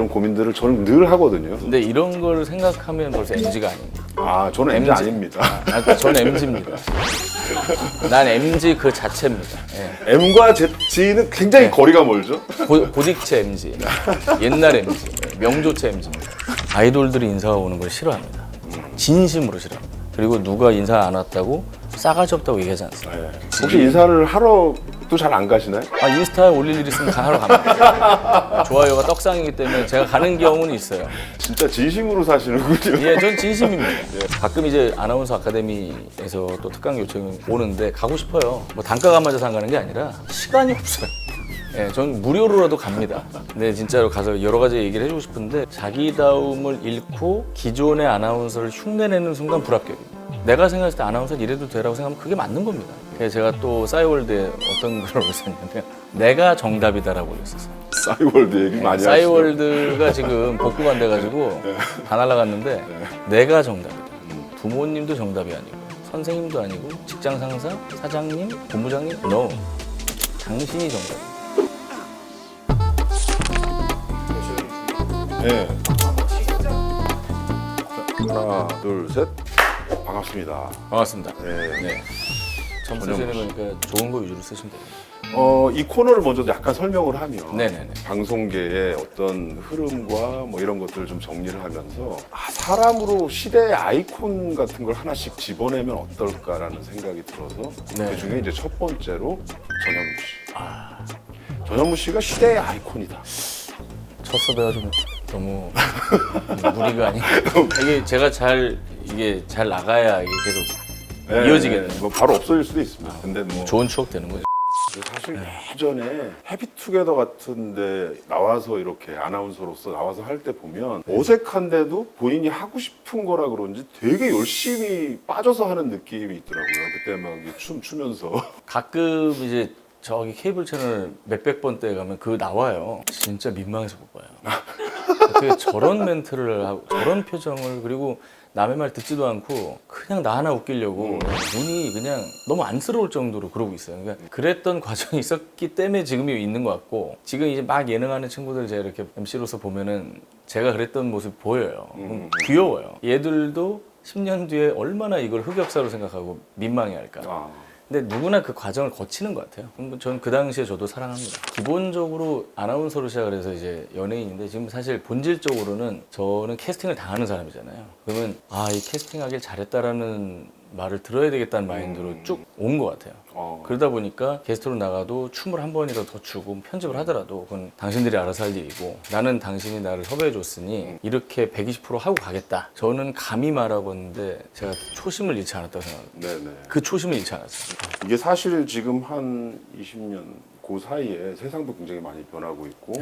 이런 고민들을 저는 늘 하거든요. 근데 이런 걸 생각하면 벌써 MZ가 아닙니다. 아, 저는 MZ 아닙니다. 저는 MZ입니다. 난 MZ 그 자체입니다. 예. M과 Z는 굉장히 거리가 멀죠? 고딕체 MZ, 옛날 MZ, 명조체 MZ입니다. 아이돌들이 인사가 오는 걸 싫어합니다. 진심으로 싫어합니다. 그리고 누가 인사 안 왔다고 싸가지 없다고 얘기하지 않습니다. 혹시 인사를 하러 또 잘 안 가시나요? 아, 인스타에 올릴 일 있으면 하러 갑니다. 좋아요가 떡상이기 때문에 제가 가는 경우는 있어요. 진짜 진심으로 사시는군요. 예, 전 진심입니다. 가끔 이제 아나운서 아카데미에서 또 특강 요청이 오는데 가고 싶어요. 뭐 단가가 안 맞아서 안 가는 게 아니라 시간이 없어요. 예, 전 무료로라도 갑니다. 근데 진짜로 가서 여러 가지 얘기를 해주고 싶은데 자기다움을 잃고 기존의 아나운서를 흉내내는 순간 불합격입니다. 내가 생각했을 때 아나운서는 이래도 되라고 생각하면 그게 맞는 겁니다. 그래서 제가 또 싸이월드에 어떤 글을 올렸었냐면 내가 정답이다라고 올렸었어요. 싸이월드 얘기 많이 하시죠. 싸이월드가 지금 복구가 안 돼가지고 다 날아갔는데 내가 정답이다. 부모님도 정답이 아니고 선생님도 아니고 직장 상사, 사장님, 본부장님, no. 당신이 정답이다. 네. 하나, 둘, 셋. 반갑습니다. 반갑습니다. 네. 네. 처음 쓰시는 거니까 좋은 거 위주로 쓰시면 됩니다. 이 코너를 먼저 약간 설명을 하면 네네네. 방송계의 어떤 흐름과 뭐 이런 것들을 좀 정리를 하면서 사람으로 시대의 아이콘 같은 걸 하나씩 집어내면 어떨까라는 생각이 들어서 네. 그중에 이제 첫 번째로 전현무 씨. 전현무 씨가 시대의 아이콘이다. 첫 섭외가 좀 너무 무리가 아닌가. 이게 제가 이게 잘 나가야 이게 계속 이어지겠네요. 뭐 바로 없어질 수도 있습니다. 근데 뭐 좋은 추억 되는 거죠. 사실 예전에 해피투게더 같은데 나와서 이렇게 아나운서로서 나와서 할 때 보면 어색한데도 본인이 하고 싶은 거라 그런지 되게 열심히 빠져서 하는 느낌이 있더라고요. 그때 막 춤 추면서 가끔 이제 저기 케이블 채널 몇백 번대 가면 그거 나와요. 진짜 민망해서 못 봐요. 어떻게 저런 멘트를 하고 저런 표정을 그리고 남의 말 듣지도 않고 그냥 나 하나 웃기려고 눈이 그냥 너무 안쓰러울 정도로 그러고 있어요. 그러니까 그랬던 과정이 있었기 때문에 지금이 있는 것 같고 지금 이제 막 예능하는 친구들 제가 이렇게 MC로서 보면은 제가 그랬던 모습이 보여요. 귀여워요. 얘들도 10년 뒤에 얼마나 이걸 흑역사로 생각하고 민망해할까. 근데 누구나 그 과정을 거치는 것 같아요. 전 그 당시에 저도 사랑합니다. 기본적으로 아나운서로 시작을 해서 이제 연예인인데 지금 사실 본질적으로는 저는 캐스팅을 당하는 사람이잖아요. 그러면 이 캐스팅하길 잘했다라는 말을 들어야 되겠다는 마인드로 쭉 온 것 같아요. 그러다 보니까 게스트로 나가도 춤을 한 번이라도 더 추고 편집을 하더라도 그건 당신들이 알아서 할 일이고 나는 당신이 나를 섭외해 줬으니 이렇게 120% 하고 가겠다. 저는 감히 말하고 있는데 제가 초심을 잃지 않았다고 생각합니다. 네네. 그 초심을 잃지 않았어요. 이게 사실 지금 한 20년 그 사이에 세상도 굉장히 많이 변하고 있고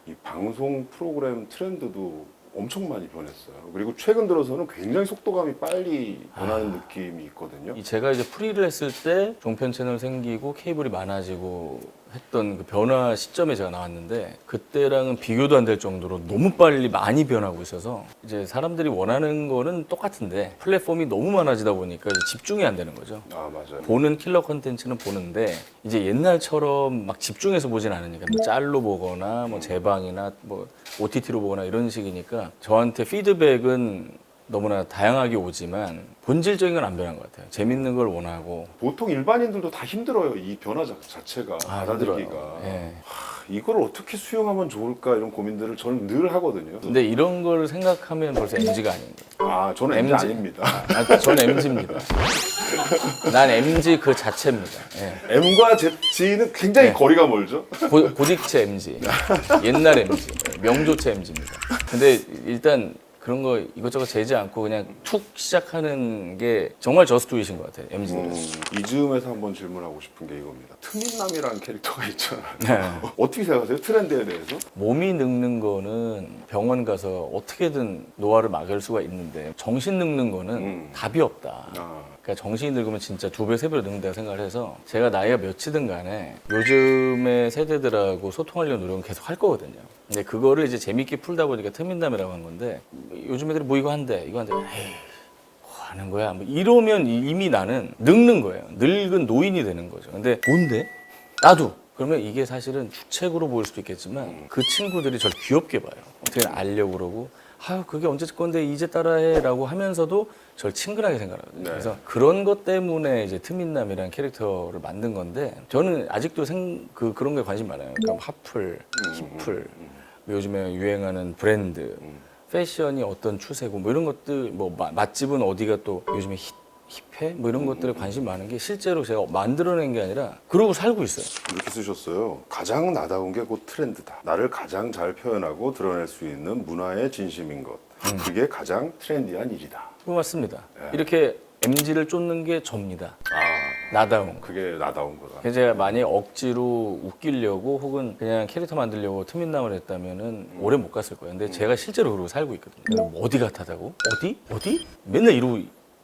이 방송 프로그램 트렌드도 엄청 많이 변했어요. 그리고 최근 들어서는 굉장히 속도감이 빨리 변하는 느낌이 있거든요. 제가 이제 프리를 했을 때 종편 채널 생기고 케이블이 많아지고 했던 그 변화 시점에 제가 나왔는데 그때랑은 비교도 안 될 정도로 너무 빨리 많이 변하고 있어서 이제 사람들이 원하는 거는 똑같은데 플랫폼이 너무 많아지다 보니까 이제 집중이 안 되는 거죠. 맞아요. 보는 킬러 컨텐츠는 보는데 이제 옛날처럼 막 집중해서 보진 않으니까 뭐 짤로 보거나 뭐 제방이나 뭐 OTT로 보거나 이런 식이니까 저한테 피드백은 너무나 다양하게 오지만 본질적인 건 안 변한 것 같아요. 재밌는 걸 원하고 보통 일반인들도 다 힘들어요. 이 변화 자체가 받아들이기가. 예. 이걸 어떻게 수용하면 좋을까 이런 고민들을 저는 늘 하거든요. 근데 이런 걸 생각하면 벌써 MZ가 아닙니다. 저는 MZ 아닙니다. 저는 MZ입니다. 난 MZ 그 자체입니다. 예. M과 Z는 굉장히 거리가 멀죠? 고딕체 MZ, 옛날 MZ, 명조체 MZ입니다. 근데 일단 그런 거 이것저것 재지 않고 그냥 툭 시작하는 게 정말 저스트잇인 것 같아요. MZ들은. 이 즈음에서 한번 질문하고 싶은 게 이겁니다. 트민남이라는 캐릭터가 있잖아요. 네. 어떻게 생각하세요? 트렌드에 대해서? 몸이 늙는 거는 병원 가서 어떻게든 노화를 막을 수가 있는데 정신 늙는 거는 답이 없다. 그러니까 정신이 늙으면 진짜 2배, 3배로 늙는다고 생각을 해서 제가 나이가 몇이든 간에 요즘의 세대들하고 소통하려는 노력은 계속 할 거거든요. 근데 그거를 이제 재밌게 풀다 보니까 트민남이라고 한 건데 요즘 애들이 뭐 이거 한대, 이거 한대. 에이, 뭐 하는 거야? 뭐 이러면 이미 나는 늙는 거예요. 늙은 노인이 되는 거죠. 근데 뭔데? 나도. 그러면 이게 사실은 주책으로 보일 수도 있겠지만 그 친구들이 저를 귀엽게 봐요. 어떻게 알려고 그러고 아유 그게 언제 건데 이제 따라해라고 하면서도 저를 친근하게 생각하거든요. 네. 그래서 그런 것 때문에 이제 트민남이라는 캐릭터를 만든 건데 저는 아직도 그런 거에 관심 많아요. 그러니까 핫플, 힙플, 요즘에 유행하는 브랜드, 패션이 어떤 추세고 뭐 이런 것들 뭐 맛집은 어디가 또 요즘에 힙해 뭐 이런 것들에 관심 많은 게 실제로 제가 만들어낸 게 아니라 그러고 살고 있어요. 이렇게 쓰셨어요. 가장 나다운 게 곧 트렌드다. 나를 가장 잘 표현하고 드러낼 수 있는 문화의 진심인 것. 그게 가장 트렌디한 일이다. 맞습니다. 네. 이렇게 MG를 쫓는 게 접니다. 아, 나다운 거. 그게 나다운 거다. 그래서 제가 만약에 억지로 웃기려고 혹은 그냥 캐릭터 만들려고 트민남을 했다면은 오래 못 갔을 거예요. 근데 제가 실제로 그러고 살고 있거든요. 뭐 어디 같다고? 어디? 어디? 맨날 이러고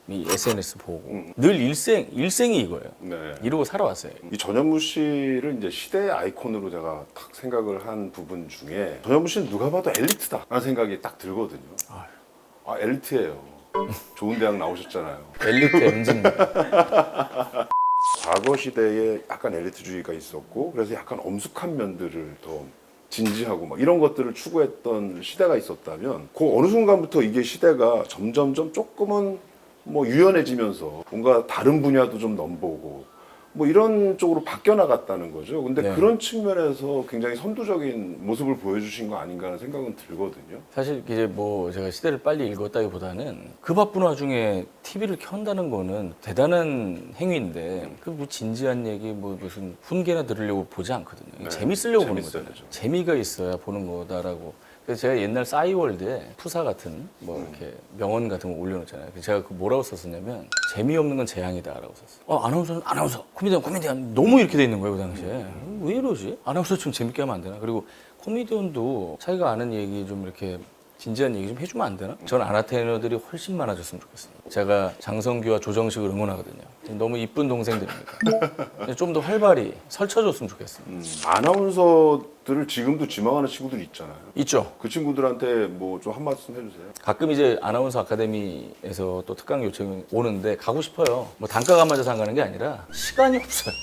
이 SNS 보고 늘 일생이 이거예요. 네. 이러고 살아왔어요. 이 전현무 씨를 이제 시대의 아이콘으로 제가 딱 생각을 한 부분 중에 전현무 씨는 누가 봐도 엘리트다 라는 생각이 딱 들거든요. 아, 엘리트예요. 좋은 대학 나오셨잖아요. 엘리트 MG입니다. 과거 시대에 약간 엘리트주의가 있었고 그래서 약간 엄숙한 면들을 더 진지하고 막 이런 것들을 추구했던 시대가 있었다면 그 어느 순간부터 이게 시대가 점점점 조금은 뭐 유연해지면서 뭔가 다른 분야도 좀 넘보고 뭐 이런 쪽으로 바뀌어 나갔다는 거죠. 근데 네. 그런 측면에서 굉장히 선두적인 모습을 보여주신 거 아닌가 하는 생각은 들거든요. 사실 이제 뭐 제가 시대를 빨리 읽었다기보다는 그 바쁜 와중에 TV를 켠다는 거는 대단한 행위인데 그 뭐 진지한 얘기 뭐 무슨 훈계나 들으려고 보지 않거든요. 네, 재밌으려고 보는 재밌어야죠. 거잖아요. 재미가 있어야 보는 거다라고. 그래서 제가 옛날 싸이월드에 푸사 같은 뭐 이렇게 명언 같은 거 올려놓잖아요. 그래서 제가 그 뭐라고 썼었냐면 재미없는 건 재앙이다라고 썼어요. 아나운서는 아나운서, 코미디언 너무 이렇게 돼 있는 거예요 그 당시에. 왜 이러지? 아나운서 좀 재밌게 하면 안 되나? 그리고 코미디언도 자기가 아는 얘기 좀 이렇게 진지한 얘기 좀 해주면 안 되나? 전 아나테이너들이 훨씬 많아졌으면 좋겠습니다. 제가 장성규와 조정식을 응원하거든요. 너무 이쁜 동생들입니다. 좀 더 활발히 설쳐줬으면 좋겠습니다. 아나운서들을 지금도 지망하는 친구들이 있잖아요. 있죠? 그 친구들한테 뭐 좀 한 말씀 해주세요. 가끔 이제 아나운서 아카데미에서 또 특강 요청이 오는데 가고 싶어요. 뭐 단가가 안 맞아서 안 가는 게 아니라 시간이 없어요.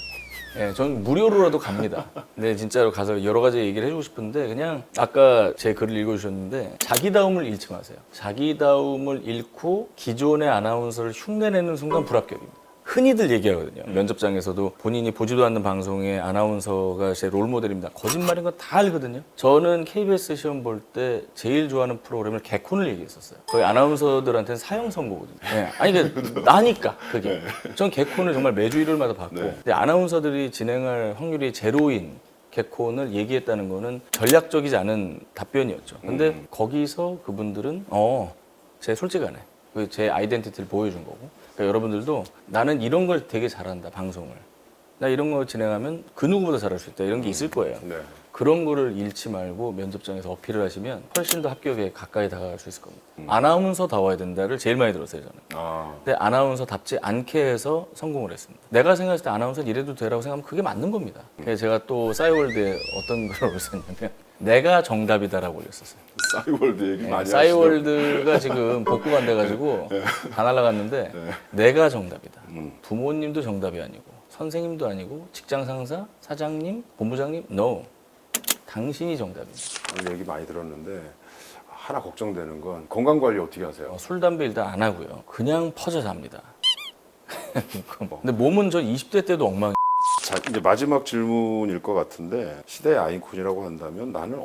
예, 전 무료로라도 갑니다. 근데 진짜로 가서 여러 가지 얘기를 해주고 싶은데 그냥 아까 제 글을 읽어주셨는데 자기다움을 잃지 마세요. 자기다움을 잃고 기존의 아나운서를 흉내내는 순간 불합격입니다. 흔히들 얘기하거든요. 면접장에서도 본인이 보지도 않는 방송의 아나운서가 제 롤모델입니다. 거짓말인 건 다 알거든요. 저는 KBS 시험 볼 때 제일 좋아하는 프로그램을 개콘을 얘기했었어요. 거의 아나운서들한테는 사형 선고거든요. 네. 아니, 그러니까 나니까 그게. 전 개콘을 정말 매주 일요일마다 봤고 네. 근데 아나운서들이 진행할 확률이 제로인 개콘을 얘기했다는 거는 전략적이지 않은 답변이었죠. 근데 거기서 그분들은 제 솔직하네. 제 아이덴티티를 보여준 거고. 그러니까 여러분들도 나는 이런 걸 되게 잘한다, 방송을. 나 이런 거 진행하면 그 누구보다 잘할 수 있다. 이런 게 있을 거예요. 네. 그런 거를 잃지 말고 면접장에서 어필을 하시면 훨씬 더 합격에 가까이 다가갈 수 있을 겁니다. 아나운서다워야 된다를 제일 많이 들었어요, 저는. 아, 근데 아나운서답지 않게 해서 성공을 했습니다. 내가 생각했을 때 아나운서는 이래도 되라고 생각하면 그게 맞는 겁니다. 그래서 제가 또 싸이월드에 어떤 걸 올렸었냐면 내가 정답이다라고 올렸었어요. 싸이월드 얘기 많이 하시죠. 싸이월드가 지금 복구가 안 돼가지고 다 날아갔는데 내가 정답이다. 부모님도 정답이 아니고 선생님도 아니고 직장 상사, 사장님, 본부장님, no. 당신이 정답입니다. 오늘 얘기 많이 들었는데 하나 걱정되는 건 건강 관리 어떻게 하세요? 술, 담배 일단 안 하고요. 그냥 퍼져 삽니다. 근데 몸은 저 20대 때도 엉망. 자, 이제 마지막 질문일 것 같은데 시대의 아이콘이라고 한다면 나는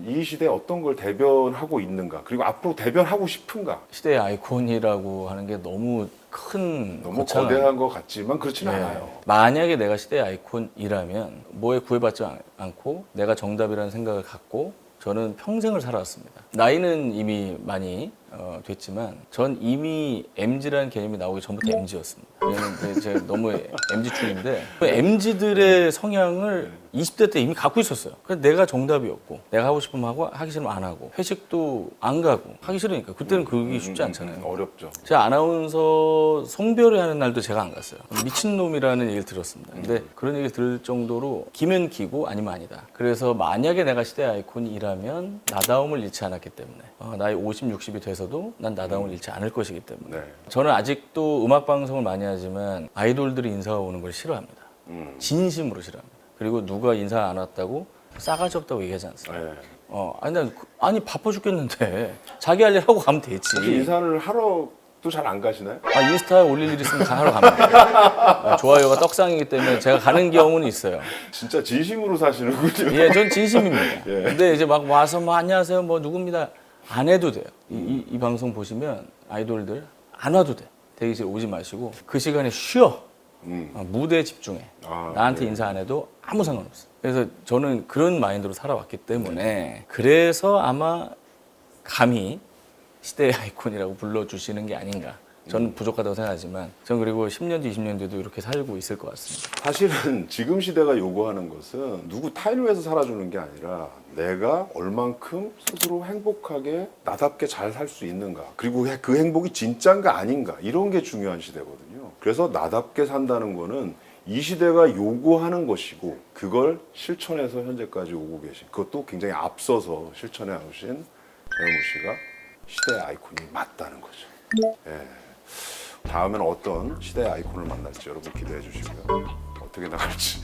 이 시대에 어떤 걸 대변하고 있는가 그리고 앞으로 대변하고 싶은가 시대의 아이콘이라고 하는 게 너무 큰 너무 거창한- 거대한 것 같지만 그렇지는 네. 않아요. 만약에 내가 시대의 아이콘이라면 뭐에 구애받지 않고 내가 정답이라는 생각을 갖고 저는 평생을 살아왔습니다. 나이는 이미 많이 됐지만 전 이미 MZ라는 개념이 나오기 전부터 MZ였습니다. 왜냐면 제가 너무 MZ충인데 MZ들의 성향을 20대 때 이미 갖고 있었어요. 그래서 내가 정답이었고 내가 하고 싶으면 하고 하기 싫으면 안 하고 회식도 안 가고 하기 싫으니까 그때는 그게 쉽지 않잖아요. 어렵죠. 제가 아나운서 송별회 하는 날도 제가 안 갔어요. 미친놈이라는 얘기를 들었습니다. 근데 그런 얘기를 들을 정도로 기면 기고 아니면 아니다. 그래서 만약에 내가 시대 아이콘이라면 나다움을 잃지 않았기 때문에 나이 50, 60이 돼서도 난 나다움을 잃지 않을 것이기 때문에 네. 저는 아직도 음악 방송을 많이 하지만 아이돌들이 인사가 오는 걸 싫어합니다. 진심으로 싫어합니다. 그리고 누가 인사 안 왔다고 싸가지 없다고 얘기하지 않습니다. 네. 아니 바빠 죽겠는데 자기 할 일 하고 가면 혹시 되지. 인사를 하러도 잘 안 가시나요? 인스타에 올릴 일 있으면 하러 갑니다. 좋아요가 떡상이기 때문에 제가 가는 경우는 있어요. 진짜 진심으로 사시는군요. 예, 전 진심입니다. 예. 근데 이제 막 와서 뭐 안녕하세요, 뭐 누굽니다. 안 해도 돼요. 이 방송 보시면 아이돌들 안 와도 돼. 대기실 오지 마시고 그 시간에 쉬어. 무대에 집중해. 나한테 네. 인사 안 해도 아무 상관없어. 그래서 저는 그런 마인드로 살아왔기 때문에 그래서 아마 감히 시대의 아이콘이라고 불러주시는 게 아닌가. 저는 부족하다고 생각하지만 전 그리고 10년 뒤, 20년 뒤도 이렇게 살고 있을 것 같습니다. 사실은 지금 시대가 요구하는 것은 누구 타인을 위해서 살아주는 게 아니라 내가 얼만큼 스스로 행복하게 나답게 잘 살 수 있는가, 그리고 그 행복이 진짜인가 아닌가, 이런 게 중요한 시대거든요. 그래서 나답게 산다는 거는 이 시대가 요구하는 것이고 그걸 실천해서 현재까지 오고 계신, 그것도 굉장히 앞서서 실천해 오신 정현무 씨가 시대의 아이콘이 맞다는 거죠. 예. 다음엔 어떤 시대의 아이콘을 만날지 여러분 기대해 주시고요. 어떻게 나갈지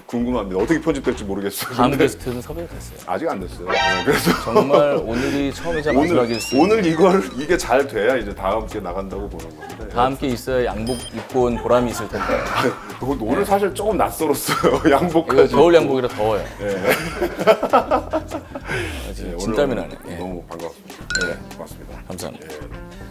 궁금합니다. 어떻게 편집될지 모르겠어요. 다음 근데 게스트는 섭외가 됐어요. 아직 안 됐어요. 그래서 정말 오늘이 처음이자 마지막일 수 있는. 오늘 이게 잘 돼야 이제 다음 주에 나간다고 보는 건데. 다 함께 있어야 양복 입고 온 보람이 있을 텐데. 오늘 사실 조금 낯설었어요. 이거 양복까지. 겨울 양복이라 더워요. 예, 지금 오늘 진땀이 나네. 예. 너무 반갑습니다. 예. 고맙습니다. 감사합니다. 예.